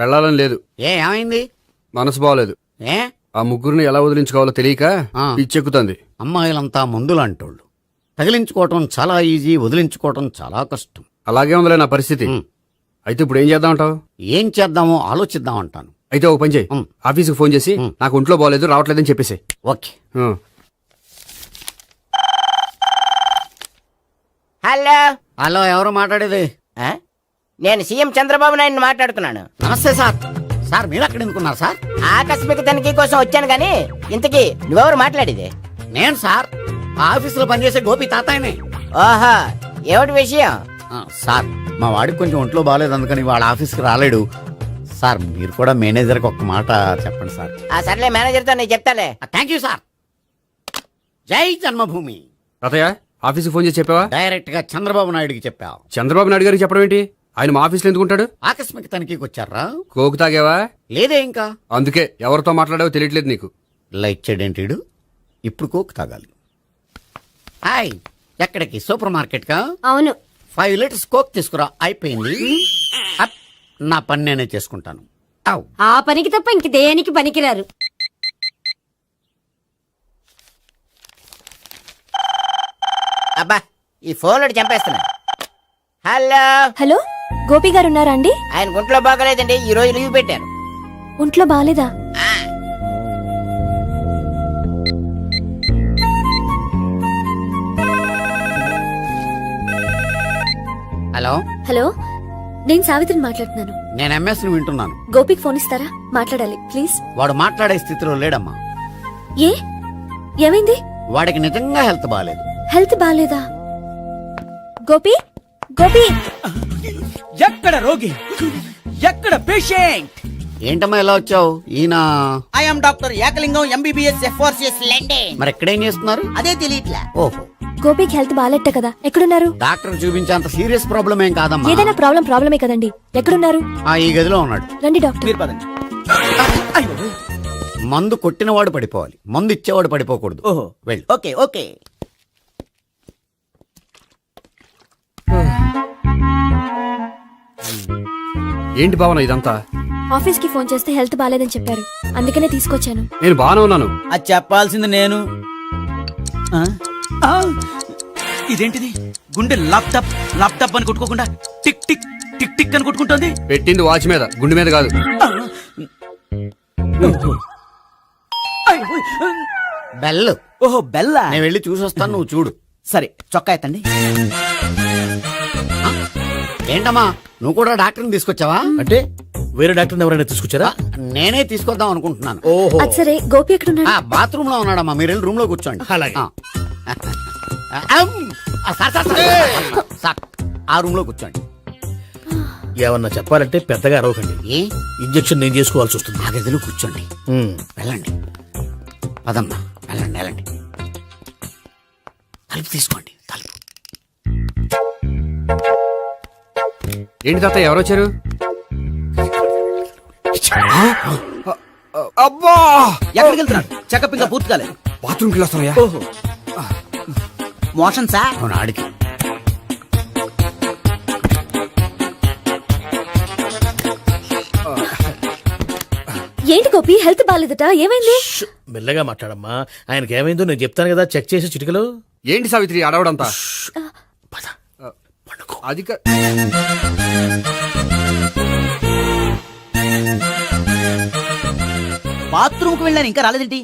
వెళ్ళాలని లేదు. ఏమైంది? మనసు బాగోలేదు. ఏ ఆ ముగ్గురిని ఎలా వదిలించుకోవాలో తెలియక ఆ. పిచ్చెక్కుతుంది. అమ్మాయిలంతా మందులాంటోళ్ళు. తగిలించుకోవటం చాలా ఈజీ, వదిలించుకోవటం చాలా కష్టం. అలాగే ఉందిలే నా పరిస్థితి. అయితే ఇప్పుడు ఏం చేద్దామంటావు? ఏం చేద్దామో ఆలోచిద్దాం అంటాను. అయితే ఒక పని చేయి, ఆఫీస్కి ఫోన్ చేసి నాకు ఒంట్లో బాగోలేదు రావట్లేదని చెప్పేసి. ఓకే. హలో హలో, ఎవరు మాట్లాడేది? నేను సీఎం చంద్రబాబు నాయుడు మాట్లాడుతున్నాను. నమస్తే సార్. సార్ మీరు అక్కడ ఎందుకున్నారు సార్? ఆకస్మిక తనిఖీ కోసం వచ్చాను గాని ఇంతకీ నువ్వెవరు మాట్లాడేది? నేను సార్, ఆ ఆఫీసులో పనిచేసే గోపి తాతాయనే. ఓహో, ఏమిటి విషయం? సార్, మా వాడికి కొంచెం ఒంట్లో బాగాలేదు, అందుకని వాళ్ళ ఆఫీస్కి రాలేడు. సార్ మీరు కూడా మేనేజర్కి ఒక మాట చెప్పండి సార్. ఆ సర్లే, మేనేజర్తో నేను చెప్తాలే. Thank you sir. జై జన్మభూమి. తాతయ్య ఆఫీస్కి ఫోన్ చేసి చెప్పావా? డైరెక్ట్ గా చంద్రబాబు నాయుడుకి చెప్పావు. చంద్రబాబు నాయుడు గారికి చెప్పడం ఏంటి? ఆయన మా ఆఫీస్లో ఎందుకుంటాడు? ఆకస్మిక తనిఖీకి వచ్చారా? కోకు తాగావా? లేదే ఇంకా. అందుకే ఎవరితో మాట్లాడావో తెలియట్లేదు నీకు. లైక్ చేయడేంటిడు, ఇప్పుడు కోక్ తాగాలి. హాయ్, ఎక్కడికి? సూపర్ మార్కెట్ కా? అవును. 5 లీటర్స్ కోక్ తీసుకురా. అయిపోయింది. అప్, నా పని నేనే చేసుకుంటాను. ఔ. ఆ పనికి తప్ప ఇంక దేనికి పనికిరారు. అబ్బా, ఈ ఫోన్లో చంపేస్తున్నా. హలో హలో, గోపి గారు ఉన్నారా అండి? ఆయన గుంట్లో బాగలేదండి, ఈ రోజు లీవ్ పెట్టారు. ఒంట్లో బాగాలేదా? ఆ, హలో, హలో, నేను సావిత్రిని మాట్లాడుతున్నాను. నేను ఎంఎస్ ని వింటున్నాను. గోపికి ఫోన్ ఇస్తారా? మాట్లాడాలి ప్లీజ్. వాడు మాట్లాడే స్థితిలో లేడమ్మా. ఏ ఏమైంది? వాడికి నిజంగా హెల్త్ బాగాలేదు. హెల్త్ బాగాలేదా? గోపి, గోపి, ఎక్కడ రోగి, ఎక్కడ పేషెంట్? ఏంటమ్మా ఎలా వచ్చావు? ఈయన I'm doctor Ekalingam MBBS FRCS London. మరి ఎక్కడేం చేస్తున్నారు? అదే తెలియట్లా. ఓహో, గోపికి హెల్త్ బాగాలెట్ట కదా, ఎక్కడున్నారు? డాక్టర్ చూపించేంత సీరియస్ ప్రాబ్లం ఏం కాదమ్మా. ఏదైనా ప్రాబ్లమే కదండి. ఎక్కడున్నారు? ఈ గదిలో ఉన్నాడు. రండి డాక్టర్. మీరు పదండి. అయ్యో. మందు కొట్టినవాడు పడిపోవాలి, మందు ఇచ్చేవాడు పడిపోకూడదు. ఓహో, వెళ్ళు. Okay okay. ఏంటి భావన ఇదంతా? ఆఫీస్ కి ఫోన్ చేస్తే హెల్త్ బాగాలేదని చెప్పారు, అందుకనే తీసుకొచ్చాను. నేను బాగానే ఉన్నాను. అది చెప్పాల్సింది నేను. ఆ? ఆ! ఇదేంటిది? గుండె లాప్టాప్ లాప్టాప్ అని కొట్టుకోకుండా టిక్ టిక్ టిక్ టిక్ అని కొట్టుకుంటుంది. పెట్టింది వాచ్ మీద, గుండె మీద కాదు. ఆ! అయ్యో. బెల్. ఓహో, బెల్లా. నేను వెళ్ళి చూసొస్తాను, నువ్వు చూడు. సరే, చొక్కా ఎత్తండి. ఏంటమ్మా, నువ్వు కూడా డాక్టర్ని తీసుకొచ్చావా? అంటే వేరే డాక్టర్ని ఎవరైనా తీసుకొచ్చారా? నేనే తీసుకొద్దాం అనుకుంటున్నాను. ఓహో, అది సరే, గోపి ఎక్కడున్నాడు? బాత్రూమ్ లో ఉన్నాడమ్మా, మీరు వెళ్ళి రూమ్ లో కూర్చోండి. అలాగే. సార్, ఆ రూమ్ లో కూర్చోండి. ఏమన్నా చెప్పాలంటే పెద్దగా అరవకండి. ఏ ఇంజెక్షన్ నేను చేసుకోవాల్సి వస్తుంది. ఆ గదిలో కూర్చోండి. వెళ్ళండి, పదమ్మా, వెళ్ళండి వెళ్ళండి. తలుపు తీసుకోండి, తలుపు. ఏంటి తాత ఎవరు వచ్చారు? అబ్బా, ఎక్కడికి వెళ్తున్నాడు? చెకప్ ఇంకా పూర్తి కాలేదు. బాత్రూమ్కి వెళ్ళొస్తానయ్యా. ఓహో, మోషన్ సార్. అవును, ఆడికి. ఏంటి గోపి, హెల్త్ బాగాలేదట, ఏమైంది? మెల్లగా మాట్లాడమ్మా. ఆయనకి ఏమైందో నేను చెప్తాను కదా, చెక్ చేసి చిటికలు. ఏంటి సావిత్రి అడవడంతా? పద, పండుకో. అది బాత్రూమ్ కు వెళ్ళాను, ఇంకా రాలేదేంటి?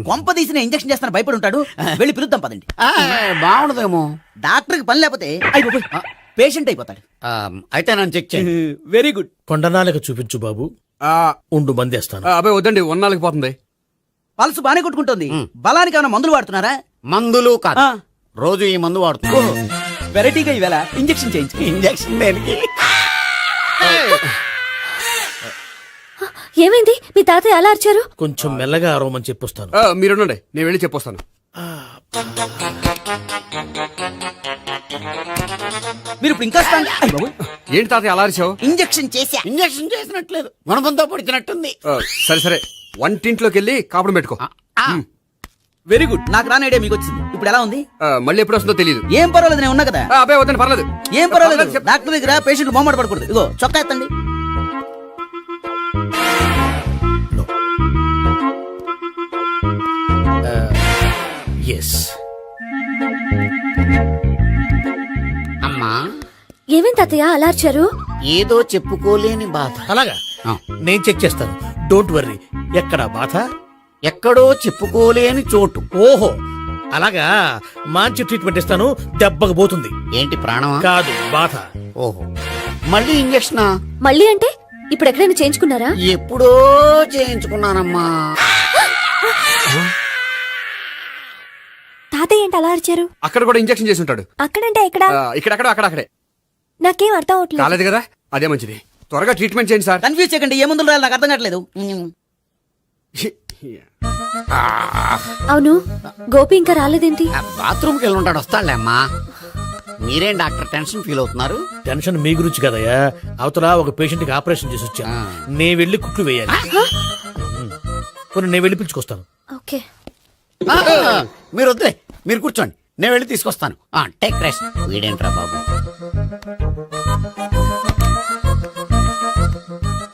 కొంప తీసిన ఇంజక్షన్ చేస్తాను భయపడి ఉంటాడు. వెళ్ళి పిలుద్దాం పదండి. బాగుండదేమో. డాక్టర్ కి పని లేకపోతే పేషెంట్ అయిపోతాడు. అయితే నన్ను చెక్ చేయండి. Very good. కొండనాలకు చూపించు బాబు, ఉండు మందేస్తాను. అబ్బాయి వద్దండి, ఉన్నాళ్ళకి పోతుంది. పల్సు బానే కొట్టుకుంటుంది. బలానికి ఏమైనా మందులు వాడుతున్నారా? మందులు కాదు, రోజు ఈ మందు వాడుతున్నాను. వెరైటీగా ఈవేళ ఇంజక్షన్ చేయించు. ఇంజక్షన్ దేనికి? ఏమైంది? మీ తాతయ్య అలా అరిచారు? కొంచెం మెల్లగా అరవమని చెప్పొస్తాను. మీరుండండి, నేను వెళ్ళి చెప్పొస్తాను. మీరు ఇప్పుడు ఇంకా ఏంటి తాత అలా అరిచావు? ఇంజక్షన్ చేశా. ఇంజక్షన్ చేసినట్లేదు, గుణపంతో పొడిచినట్టుంది. సరే సరే, వంటింట్లోకి వెళ్ళి కాపుడు పెట్టుకో. Very good. నాకు రాని ఐడియా మీకు వచ్చింది. ఇప్పుడు ఎలా ఉంది? మళ్ళీ ఎప్పుడు వస్తుందో తెలియదు. ఏం పర్వాలేదు, నేను ఉన్నా కదా. అబ్బాయి వద్దండి, పర్లేదు. ఏం పర్వాలేదు. డాక్టర్ దగ్గర పేషెంట్ మొహమాట పడకూడదు. ఇగో చొక్కా ఎత్తండి. ఎస్. అమ్మా, ఏమేం తాతయ్య అలా అరిచారు? ఏదో చెప్పుకోలేని బాధ. అలాగా, నేను చెక్ చేస్తాను. Don't worry. ఎక్కడ బాధ? ఎక్కడో చెప్పుకోలేని చోటు. ఓహో, అలాగా. మంచి ట్రీట్మెంట్ ఇస్తాను, దెబ్బకు పోతుంది. ఏంటి, ప్రాణమా? కాదు, బాధ. ఓహో, మళ్ళీ ఇంజక్షనా? మళ్ళీ అంటే ఇప్పుడు ఎక్కడైనా చేయించుకున్నారా? ఎప్పుడో చేయించుకున్నానమ్మా. తాతయ్య ఏంటి అలా అరిచారు? అక్కడ కూడా ఇంజక్షన్ చేసి ఉంటాడు. అక్కడంటే ఎక్కడ? ఇక్కడక్కడ అక్కడక్కడే. నాకేం అర్థం అవట్లేదు. కాలేదు కదా, అదే మంచిది. త్వరగా ట్రీట్మెంట్ చేయండి సార్. కన్ఫ్యూజ్ చేయకండి. ఏ మందులు రాయాలి నాకు అర్థం కావట్లేదు. అవును, గోపి ఇంకా రాలేదేంటి? బాత్రూమ్కి వెళ్ళి ఉంటాడు, వస్తాడులే అమ్మా. మీరేం డాక్టర్ టెన్షన్ ఫీల్ అవుతున్నారు? టెన్షన్ మీ గురించి కదయ్యా. అవతల ఒక పేషెంట్ కి ఆపరేషన్ చేసి వచ్చా, నేను వెళ్ళి కుట్లు వేయాలి. కొన్ని నేను వెళ్ళి పిలుచుకొస్తాను. ఓకే, మీరు వద్దులే, మీరు కూర్చోండి, నేను వెళ్ళి తీసుకొస్తాను. Take rest. వీడేంట్రా బాబు,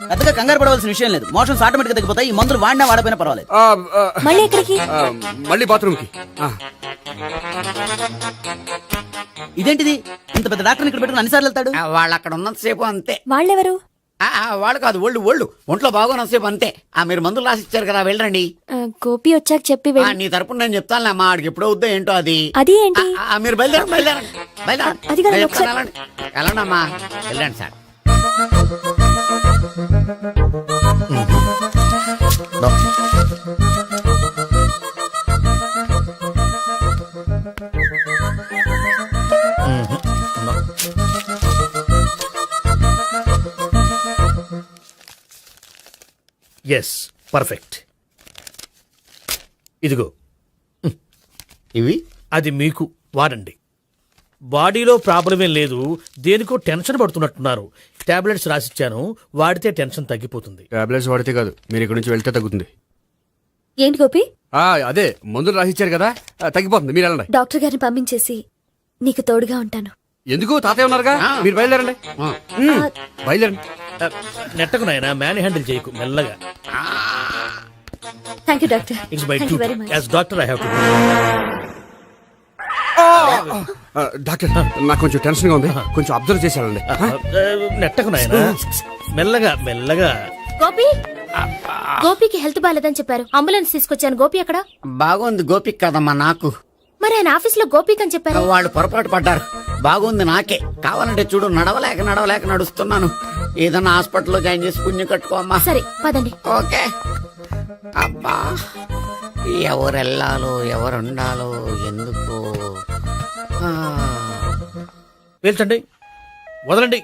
పెద్దగా కంగారు పడవలసిన విషయం లేదు. మోషన్స్ ఆటోమేటిక్ గా తగ్గిపోతాయి. ఈ మందులు వాడినా వాడపోయినా పర్వాలేదు. మళ్ళీ ఎక్కడికి? మళ్ళీ బాత్రూమ్కి. ఇదేంటిది? ఇంత పెద్ద డాక్టర్ ఇక్కడ పెట్టుకుని అన్నిసార్లు వెళ్తాడు? వాళ్ళు అక్కడ ఉన్నంతసేపు అంతే. వాళ్ళెవరు? వాళ్ళు కాదు ఒళ్ళు ఒంట్లో బాగోనంతసేపు అంతే. మీరు మందులు రాసి ఇచ్చారు కదా, వెళ్ళండి. గోపి వచ్చాక చెప్పి నీ తరపున నేను చెప్తానులే అమ్మా, ఆడికి ఎప్పుడు అవుద్దో ఏంటో అది. అది ఏంటి? మీరు బయలుదేరండి. అది కాదు, ఒకసారి- వెళ్ళండి అమ్మా, వెళ్ళండి సార్. Yes, perfect. ఇదిగో ఇవి అది మీకు వాడండి. బాడీలో ప్రాబ్లం ఏం లేదు, దేనికో టెన్షన్ పడుతున్నట్టున్నారు. టాబ్లెట్స్ రాసిచ్చాను, వాడితే టెన్షన్ తగ్గిపోతుంది. టాబ్లెట్స్ వాడితే కాదు, మీరు ఇక్కడి నుంచి వెళ్తే తగ్గుతుంది. ఏంటి గోపి? అదే మందులు రాసిచ్చారు కదా, తగ్గిపోతుంది. మీరు వెళ్ళండి. డాక్టర్ గారిని పంపించేసి నీకు తోడుగా ఉంటాను. ఎందుకు? తాతయ్య ఉన్నారుగా, మీరు బయలుదేరండి. బయలుదేరండి. నెట్టకు నాయనా, మ్యాన్ హ్యాండిల్ చేయకు, మెల్లగా. Thank you doctor. It's my thank you very much. As doctor I have to. Doctor, నాకు కొంచెం టెన్షన్ గా ఉంది, కొంచెం అబ్జర్వ్ చేశానండి. నెట్టకు నాయనా, మెల్లగా మెల్లగా. గోపి, గోపికి హెల్త్ బాలేదని చెప్పారు, అంబులెన్స్ తీసుకొచ్చాను. గోపి అక్కడ? బాగుంది గోపిక్ కదమ్మా నాకు. మరి ఆయన ఆఫీస్ లో గోపిక్ అని చెప్పారు. వాళ్ళు పొరపాటు పడ్డారు. బాగుంది నాకే. కావాలంటే చూడు, నడవలేక నడుస్తున్నాను. ఏదన్నా హాస్పిటల్లో జాయిన్ చేసి పుణ్యం కట్టుకోమ్మా. సరే పదండి. ఓకే. అబ్బా, ఎవరెళ్ళాలో ఎవరుండాలో ఎందుకు. పేల్చండి, వదలండి,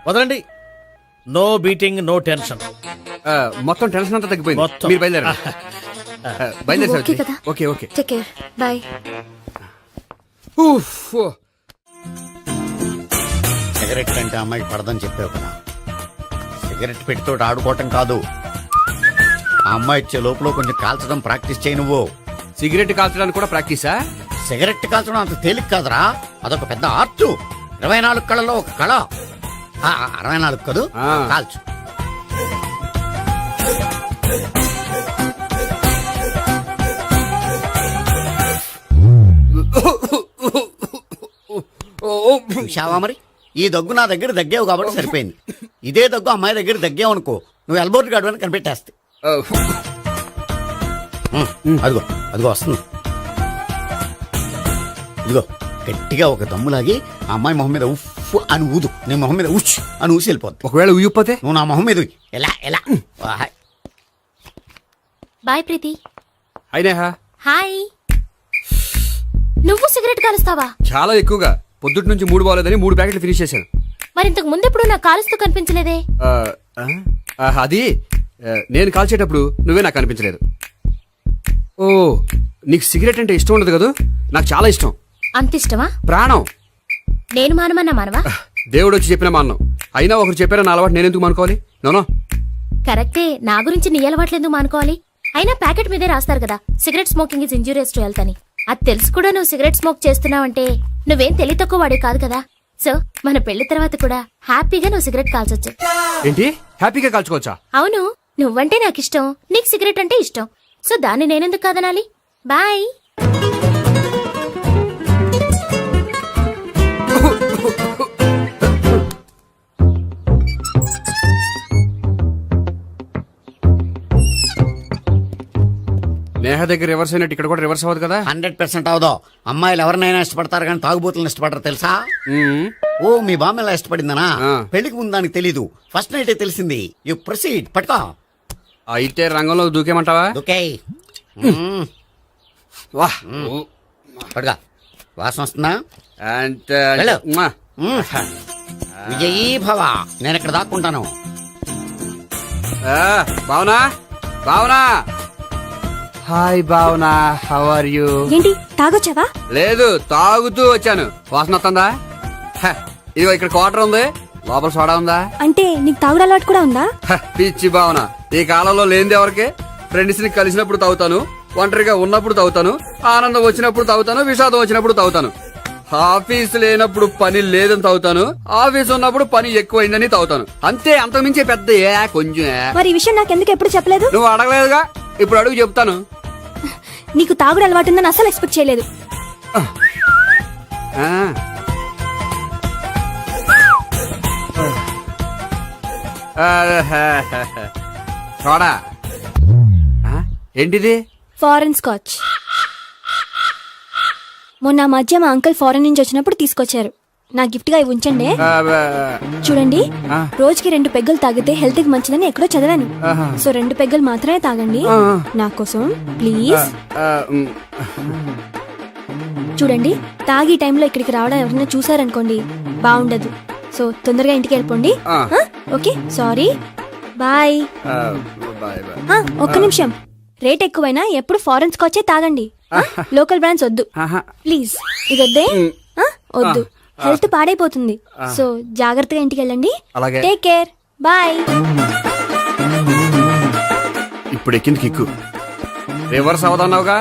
వదలండి. No beating, no tension. మొత్తం టెన్షన్ అంతా తగ్గిపోయింది. మొత్తం. మీరు బయలుదేరండి. బయలుదేరి ఓకే కదా? Okay okay. Take care, bye. Cigarette కంటే అమ్మాయికి పడదని చెప్పావు కదా. సిగరెట్ పెట్టితో ఆడుకోవటం కాదు, ఆ అమ్మాయి ఇచ్చే లోపల కొంచెం కాల్చడం ప్రాక్టీస్ చేయి నువ్వు. సిగరెట్ కాల్చడానికి కూడా ప్రాక్టీసా? సిగరెట్ కాల్చడం అంత తేలిక కాదురా, అదొక పెద్ద ఆర్ట్. 24 కళలో ఒక కళ. 64 కదూ, కాల్చు. చూశావా మరి, ఈ దగ్గు నా దగ్గర దగ్గేవు కాబట్టి సరిపోయింది. ఇదే దగ్గు అమ్మాయి దగ్గర దగ్గేవు అనుకో, నువ్వు ఎల్బోర్డ్ గాడు అని కనిపెట్టేస్తే. అదిగో అదిగో వస్తుంది. ఇదిగో గట్టిగా ఒక దమ్ములాగి ఆ అమ్మాయి మొహం మీద ఉఫ్ అని ఊదు, నీ మొహం మీద ఉచ్ అని ఊసి వెళ్ళిపోద్ది. ఒకవేళ ఊయకపోతే నువ్వు నా మొహం మీద ఎలా ఎలా. బాయ్ ప్రీతి. అయినా హాయ్. నువ్వు సిగరెట్ కాలుస్తావా? చాలా ఎక్కువగా. పొద్దుటి నుంచి 3 బాలేదని 3 ప్యాకెట్లు ఫినిష్ చేశాను. మరి ఇంతకు ముందెప్పుడు నాకు కాలుస్తూ కనిపించలేదే? అది నేను కాల్చేటప్పుడు నువ్వే నాకు కనిపించలేదు. ఓ, నీకు సిగరెట్ అంటే ఇష్టం ఉండదు కదా? నాకు చాలా ఇష్టం. అంత ఇష్టమా? ప్రాణం. నేను మానమన్నా మానవా? దేవుడు వచ్చి చెప్పిన మానం. అయినా ఒకరు చెప్పారా నా అలవాటు నేనెందుకు మానుకోవాలి? నోనో. కరెక్టే, నా గురించి నీ అలవాట్లెందుకు మానుకోవాలి? అయినా ప్యాకెట్ మీదే రాస్తారు కదా, cigarette smoking is injurious to health అని. అది తెలుసు కూడా నువ్వు సిగరెట్ స్మోక్ చేస్తున్నావంటే నువ్వేం తెలివి తక్కువ వాడే కాదు కదా. సో మన పెళ్లి తర్వాత కూడా హ్యాపీగా నువ్వు సిగరెట్ కాల్చొచ్చు. ఏంటి? హ్యాపీగా కాల్చుకోవచ్చా? అవును, నువ్వంటే నాకు ఇష్టం, నీకు సిగరెట్ అంటే ఇష్టం. సో దాన్ని నేనెందుకు కాదనాలి? బాయ్. నేహ దగ్గర రివర్స్ అయినట్టు ఇక్కడ కూడా రివర్స్ అవ్వదు కదా? 100% అవదో. అమ్మాయిలు ఎవరినైనా ఇష్టపడతారు కానీ తాగుబోతులను ఇష్టపడరు తెలుసా? ఓ, మీ బామ్మ ఎలా ఇష్టపడిందనా? పెళ్లికి ముందు దానికి తెలీదు, ఫస్ట్ నైటే తెలిసింది. You proceed. పట్టుకో. అయితే రంగంలో దూకేమంటావా? ఓకే. వా, పట్టుకో. వాసన వస్తుందా? వెళ్ళు. విజయీ భవ. నేను ఇక్కడ దాక్కుంటాను. Bhavana, Bhavana. Hi Bhavana, how are you? ఏంటి తాగొచ్చావా? లేదు, తాగుతూ వచ్చాను. వాసన వస్తుందా? ఇదిగో ఇక్కడ క్వార్టర్ ఉంది, లోపల సోడా ఉందా? అంటే నీకు తాగుడు అలవాటు కూడా ఉందా? పిచ్చి భావన, ఈ కాలంలో లేనిది ఎవరికి? ఫ్రెండ్స్ ని కలిసినప్పుడు తాగుతాను, ఒంటరిగా ఉన్నప్పుడు తాగుతాను, ఆనందం వచ్చినప్పుడు తాగుతాను, విషాదం వచ్చినప్పుడు తాగుతాను. ఆఫీస్ లేనప్పుడు పని లేదని తాగుతాను, ఆఫీస్ ఉన్నప్పుడు పని ఎక్కువైందని తాగుతాను. అంతే, అంతకుమించే పెద్ద కొంచెం. మరి ఈ విషయం నాకెందుకు ఎప్పుడు చెప్పలేదు? నువ్వు అడగలేదుగా, ఇప్పుడు అడుగు చెప్తాను. నీకు తాగుడు అలవాటు ఉందని అసలు ఎక్స్పెక్ట్ చేయలేదు. సోడా ఆ, ఏంటిది ఫారెన్ స్కాచ్. మొన్న మధ్య మా అంకుల్ ఫారెన్ నుంచి వచ్చినప్పుడు తీసుకొచ్చారు. నా గిఫ్ట్ గా ఇవి ఉంచండి. చూడండి, రోజుకి 2 పెగ్గులు తాగితే హెల్త్ కి మంచిదని ఎక్కడో చదివాను. సో 2 పెగ్గులు మాత్రమే తాగండి నా కోసం ప్లీజ్. చూడండి, తాగి టైంలో ఇక్కడికి రావడం ఎవరైనా చూసారనుకోండి బాగుండదు. సో తొందరగా ఇంటికి వెళ్ళిపోండి. Okay, sorry, bye. ఒక్క నిమిషం, రేట్ ఎక్కువైనా ఎప్పుడు ఫారెన్ స్కాచే తాగండి. లోకల్ బ్రాండ్స్ వద్దు ప్లీజ్. ఇది వద్దే, వద్దు, హెల్త్ పాడైపోతుంది. సో జాగ్రత్తగా ఇంటికి వెళ్ళండి. అలాగే. Take care, bye. ఇప్పుడు ఎక్కింది కిక్కు. రివర్స్ అవదన్నావుగా.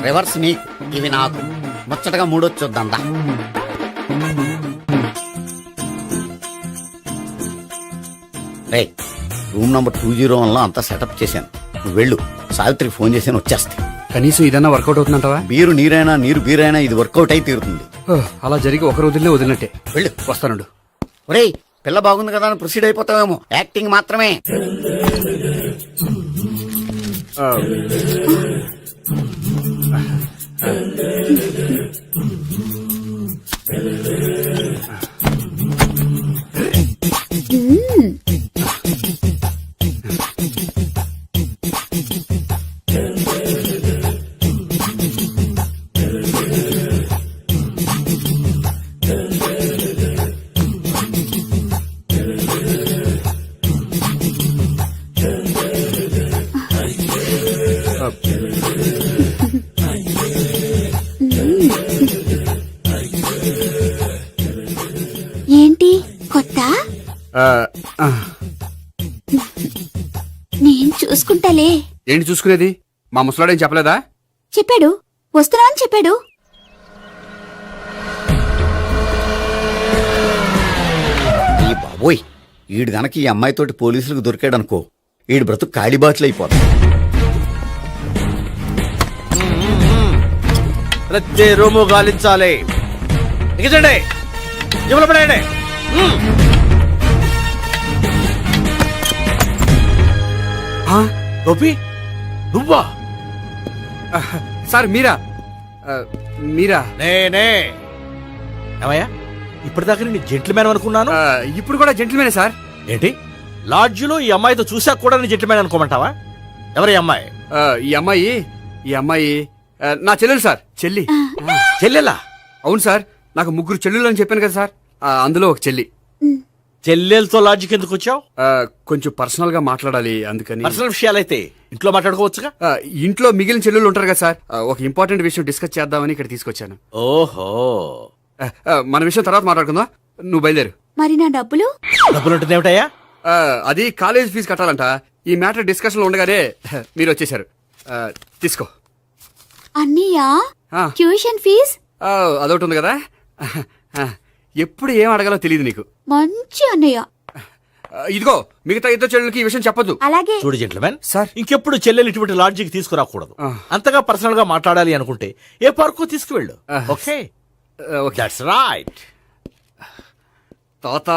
రివర్స్ నీకు, ఇవి నాకు. ముచ్చటగా మూడొచ్చు చూద్దాం దా. రే, రూమ్ నంబర్ 201 లో అంతా సెటప్ చేశాను. నువ్వు వెళ్ళు, సావిత్రికి ఫోన్ చేశాను, వచ్చేస్తే. కనీసం ఇదన్నా వర్కౌట్ అవుతుందంటావా? బీరు నీరైనా నీరు బీరైనా ఇది వర్కౌట్ అయి తీరుతుంది. అలా జరిగి ఒక రోజుల్లో వదిలినట్టే. వెళ్ళు. వస్తానుండు. ఒరేయ్, పిల్ల బాగుంది కదా అని ప్రొసీడ్ అయిపోతావేమో. యాక్టింగ్ మాత్రమే. ఏంటి కొత్త? నేను చూసుకుంటాలే. ఏంటి చూసుకునేది? మా ముసలాడేం చెప్పలేదా? చెప్పాడు, వస్తున్నా అని చెప్పాడు. ఈ బాబోయ్, ఈడు గనక ఈ అమ్మాయితోటి పోలీసులకు దొరికాడనుకో, ఈడు బ్రతుకు కాళీబాట్లు అయిపోతాడు. ప్రతి రూము గాలించాలి. ఎగచండి, జబ్బులు పడేయండి. గోపి, నువ్వా? సార్ మీరా? మీరా? నేనే. ఏమయ్యా, ఇప్పటిదాకా నేను జెంట్లమ్యాన్ అనుకున్నాను. ఇప్పుడు కూడా జెంటిల్మేనే సార్. ఏంటి, లాడ్జిలో ఈ అమ్మాయితో చూసాక కూడా నేను జెంట్లమ్యాన్ అనుకోమంటావా? ఎవరి అమ్మాయి? ఈ అమ్మాయి నా చెల్లెలు సార్. చెల్లి. చెల్లెలా? అవును సార్, నాకు 3 చెల్లెలు అని చెప్పాను కదా సార్, అందులో ఒక చెల్లి. చెల్లెలతో లాడ్జికి ఎందుకు వచ్చావు? కొంచెం పర్సనల్ గా మాట్లాడాలి, అందుకని. పర్సనల్ విషయాలైతే ఇంట్లో మాట్లాడుకోవచ్చుగా. ఇంట్లో మిగిలిన చెల్లెలు ఉంటారు కదా సార్, ఒక ఇంపార్టెంట్ విషయం డిస్కస్ చేద్దామని ఇక్కడ తీసుకొచ్చాను. ఓహో, మన విషయం తర్వాత మాట్లాడుకుందాం, నువ్వు బయలుదేరు. మరి నా డబ్బులు? డబ్బులు ఉంటుంది ఏమిటయ్యా? అది కాలేజ్ ఫీజు కట్టాలంట. ఈ మ్యాటర్ డిస్కషన్ లో ఉండగానే మీరు వచ్చేసారు. తీసుకో. అన్నయ్యా, ఆ. Tuition fees? అదొకటి ఉంది కదా. ఎప్పుడు ఏం అడగాలో తెలియదు నీకు. మంచి అన్నయ్య. ఇదిగో, మిగతా ఇద్దరు చెల్లెలకి ఈ విషయం చెప్పొద్దు. అలాగే. చూడు జెంట్లమెన్, సార్. ఇంకెప్పుడు చెల్లెలు ఇటువంటి లాడ్జికి తీసుకురాకూడదు. అంతగా పర్సనల్ గా మాట్లాడాలి అనుకుంటే ఏ పార్కు తీసుకువెళ్ళు. Okay, that's right. తాత